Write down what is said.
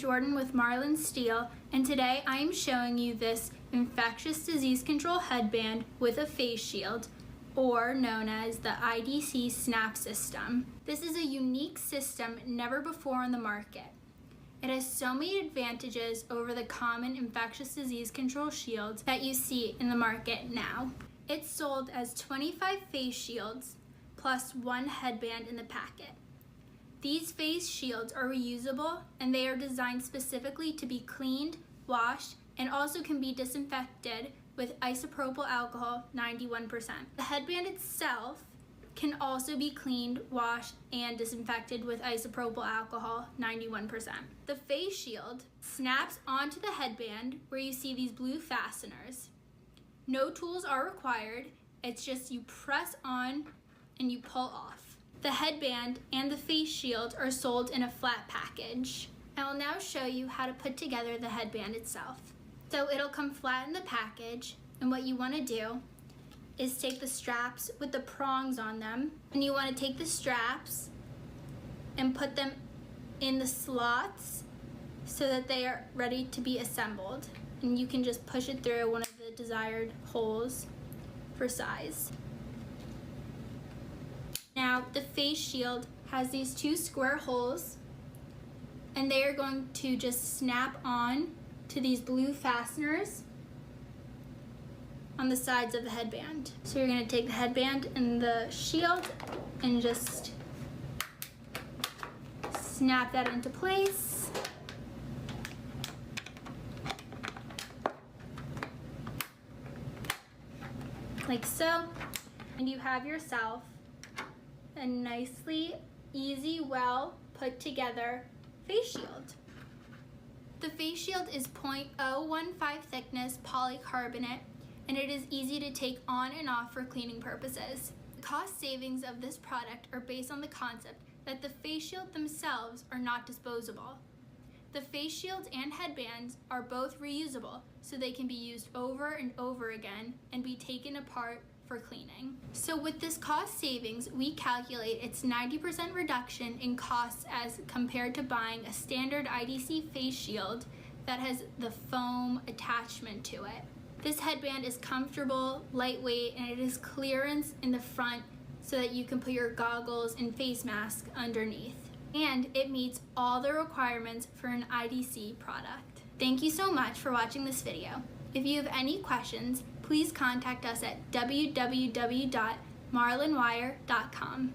Jordan with Marlin Steel, and today I am showing you this infectious disease control headband with a face shield, or known as the IDC SNAP System. This is a unique system never before on the market. It has so many advantages over the common infectious disease control shields that you see in the market now. It's sold as 25 face shields plus one headband in the packet. These face shields are reusable and they are designed specifically to be cleaned, washed, and also can be disinfected with isopropyl alcohol 91%. The headband itself can also be cleaned, washed, and disinfected with isopropyl alcohol 91%. The face shield snaps onto the headband where you see these blue fasteners. No tools are required, it's just you press on and you pull off. The headband and the face shield are sold in a flat package. I will now show you how to put together the headband itself. So it'll come flat in the package, and what you want to do is take the straps with the prongs on them, and you want to take the straps and put them in the slots so that they are ready to be assembled. And you can just push it through one of the desired holes for size. Now, the face shield has these two square holes, and they are going to just snap on to these blue fasteners on the sides of the headband. So you're going to take the headband and the shield and just snap that into place. Like so. And you have yourself a nicely, easy, well put together face shield. The face shield is 0.015 thickness polycarbonate, and it is easy to take on and off for cleaning purposes. The cost savings of this product are based on the concept that the face shield themselves are not disposable. The face shields and headbands are both reusable, so they can be used over and over again and be taken apart for cleaning. So with this cost savings, we calculate its 90% reduction in costs as compared to buying a standard IDC face shield that has the foam attachment to it. This headband is comfortable, lightweight, and it is clearance in the front so that you can put your goggles and face mask underneath. And it meets all the requirements for an IDC product. Thank you so much for watching this video. If you have any questions, please contact us at www.marlinwire.com.